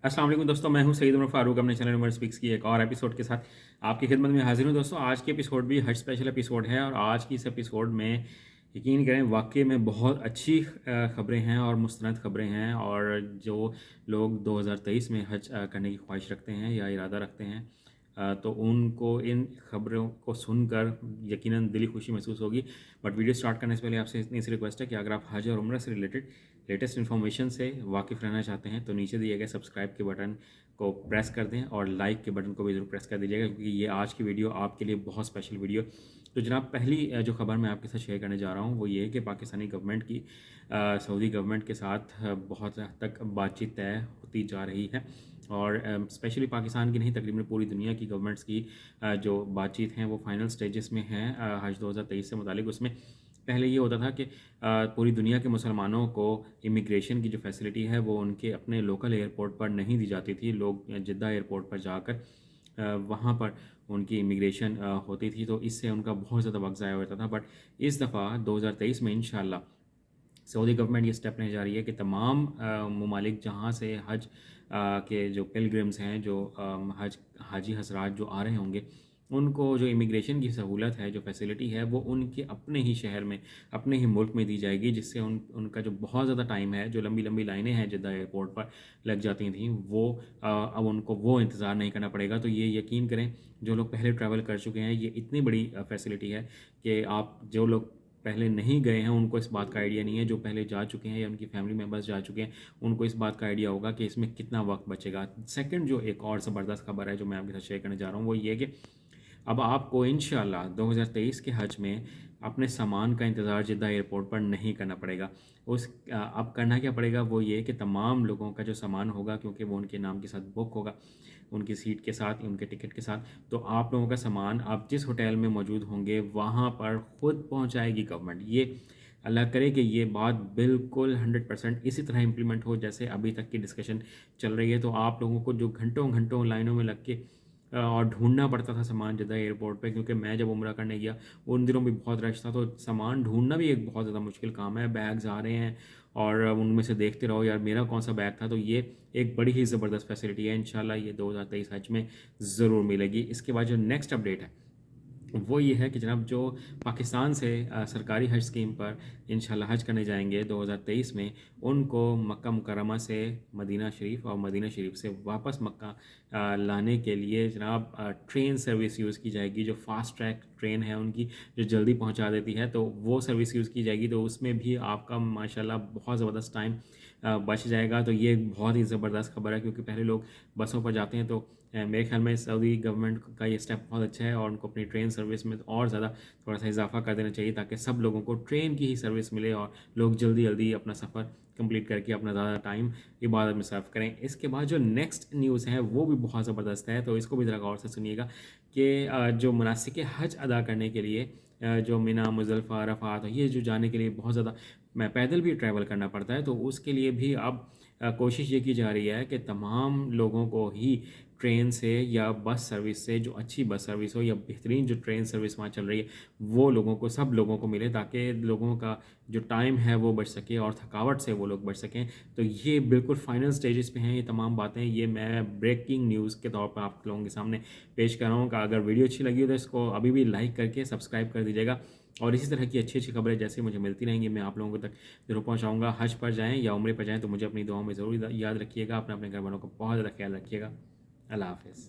अस्सलाम वालेकुम दोस्तों, मैं हूं सईद उमर फारूक। अपने चैनल उमर स्पीक्स की एक और एपिसोड के साथ आपकी खिदमत में हाजिर हूं। दोस्तों, आज के एपिसोड भी हज स्पेशल एपिसोड है और आज की इस एपिसोड में यकीन करें वाकई में बहुत अच्छी ख़बरें हैं और मुस्तनद ख़बरें हैं। और जो लोग 2023 में हज करने की ख्वाहिश रखते हैं या इरादा रखते हैं तो उनको इन ख़बरों को सुनकर यकीनन दिली खुशी महसूस होगी। बट वीडियो स्टार्ट करने से पहले आपसे इतनी सी रिक्वेस्ट है कि अगर आप हज और उम्र से रिलेटेड लेटेस्ट इन्फॉर्मेशन से वाकिफ़ रहना चाहते हैं तो नीचे दिए गए सब्सक्राइब के बटन को प्रेस कर दें और लाइक के बटन को भी ज़रूर प्रेस कर दीजिएगा, क्योंकि ये आज की वीडियो आपके लिए बहुत स्पेशल वीडियो। तो जनाब, पहली जो खबर मैं आपके साथ शेयर करने जा रहा हूँ वो ये है कि पाकिस्तानी गवर्नमेंट की सऊदी गवर्नमेंट के साथ बहुत हद तक बातचीत तय होती जा रही है। और स्पेशली पाकिस्तान की नहीं, तकरीबन पूरी दुनिया की गवर्नमेंट्स की जो बातचीत हैं वो फाइनल स्टेजेस में हैं हज 2023 से मुतालिक। उसमें पहले ये होता था कि पूरी दुनिया के मुसलमानों को इमिग्रेशन की जो फैसिलिटी है वो उनके अपने लोकल एयरपोर्ट पर नहीं दी जाती थी। लोग जिद्दा एयरपोर्ट पर जाकर वहाँ पर उनकी इमिग्रेशन होती थी, तो इससे उनका बहुत ज़्यादा वक्त ज़ाया होता था। बट इस दफ़ा 2023 में इंशाल्लाह सऊदी गवर्नमेंट ये स्टेप लेने जा रही है कि तमाम ममालिक जहाँ से हज के जो पिलग्रिम्स हैं, जो हज हाजी हजरात जो आ रहे होंगे, उनको जो इमिग्रेशन की सहूलत है, जो फैसिलिटी है, वो उनके अपने ही शहर में, अपने ही मुल्क में दी जाएगी, जिससे उनका जो बहुत ज़्यादा टाइम है, जो लंबी लंबी लाइनें हैं जिद्दा एयरपोर्ट पर लग जाती थी, वो अब उनको वो इंतज़ार नहीं करना पड़ेगा। तो ये यकीन करें, जो लोग पहले ट्रैवल कर चुके हैं, ये इतनी बड़ी फैसिलिटी है कि आप जो लोग पहले नहीं गए हैं उनको इस बात का आइडिया नहीं है। जो पहले जा चुके हैं या उनकी फैमिली मेम्बर्स जा चुके हैं उनको इस बात का आइडिया होगा कि इसमें कितना वक्त बचेगा। सेकंड जो एक और ज़बरदस्त खबर है जो मैं आपके साथ शेयर करने जा रहा हूँ वो ये कि अब आपको इंशाल्लाह 2023 के हज में अपने सामान का इंतज़ार जिद्दा एयरपोर्ट पर नहीं करना पड़ेगा। अब करना क्या पड़ेगा वो ये कि तमाम लोगों का जो सामान होगा, क्योंकि वो उनके नाम के साथ बुक होगा, उनकी सीट के साथ, उनके टिकट के साथ, तो आप लोगों का सामान आप जिस होटल में मौजूद होंगे वहाँ पर ख़ुद पहुँचाएगी गवर्नमेंट। ये अल्लाह करे कि ये बात बिल्कुल 100% इसी तरह इम्प्लीमेंट हो जैसे अभी तक की डिस्कशन चल रही है। तो आप लोगों को जो घंटों घंटों लाइनों में लग के और ढूंढना पड़ता था सामान जिद्दा एयरपोर्ट पे, क्योंकि मैं जब उम्रा करने गया उन दिनों भी बहुत रश था, तो सामान ढूंढना भी एक बहुत ज़्यादा मुश्किल काम है। बैग्स आ रहे हैं और उनमें से देखते रहो यार मेरा कौन सा बैग था। तो ये एक बड़ी ही ज़बरदस्त फैसिलिटी है, इंशाल्लाह ये 2023 हज में ज़रूर मिलेगी। इसके बाद जो नेक्स्ट अपडेट है वो ये है कि जनाब, जो पाकिस्तान से सरकारी हज स्कीम पर इंशाल्लाह हज करने जाएंगे 2023 में, उनको मक्का मुकर्रमा से मदीना शरीफ और मदीना शरीफ से वापस मक्का लाने के लिए जनाब ट्रेन सर्विस यूज़ की जाएगी। जो फास्ट ट्रैक ट्रेन है उनकी, जो जल्दी पहुंचा देती है, तो वो सर्विस यूज़ की जाएगी। तो उसमें भी आपका माशाल्लाह बहुत ज़बरदस्त टाइम बच जाएगा। तो ये एक बहुत ही ज़बरदस्त खबर है, क्योंकि पहले लोग बसों पर जाते हैं। तो मेरे ख्याल में सऊदी गवर्नमेंट का ये स्टेप बहुत अच्छा है और उनको अपनी ट्रेन सर्विस में और ज़्यादा थोड़ा सा इजाफा कर देना चाहिए, ताकि सब लोगों को ट्रेन की ही सर्विस मिले और लोग जल्दी जल्दी अपना सफ़र कंप्लीट करके अपना ज़्यादा टाइम इबादत में सर्व करें। इसके बाद जो नेक्स्ट न्यूज़ है वो भी बहुत ज़बरदस्त है, तो इसको भी ज़रा गौर से सुनिएगा कि जो मनासिक हज अदा करने के लिए जो मिना, मुज़दलिफ़ा, अरफ़ात, ये जो जाने के लिए बहुत ज़्यादा मैं पैदल भी ट्रैवल करना पड़ता है, तो उसके लिए भी अब कोशिश ये की जा रही है कि तमाम लोगों को ही ट्रेन से या बस सर्विस से, जो अच्छी बस सर्विस हो या बेहतरीन जो ट्रेन सर्विस वहाँ चल रही है, वो लोगों को, सब लोगों को मिले, ताकि लोगों का जो टाइम है वो बच सके और थकावट से वो लोग बच सकें। तो ये बिल्कुल फाइनल स्टेजेस पे हैं ये तमाम बातें। ये मैं ब्रेकिंग न्यूज़ के तौर पर आप लोगों के सामने पेश कर रहा हूँ। कि अगर वीडियो अच्छी लगी हो तो इसको अभी भी लाइक करके सब्सक्राइब कर दीजिएगा, और इसी तरह की अच्छी अच्छी खबरें जैसे मुझे मिलती रहेंगी मैं आप लोगों तक ज़रूर पहुँचाऊँगा। हज पर जाएँ या उम्रे पर जाएँ तो मुझे अपनी दुआओं में ज़रूर याद रखिएगा। अपने अपने घर वालों का बहुत ज़्यादा ख्याल रखिएगा। अल्लाह हाफ़िज़।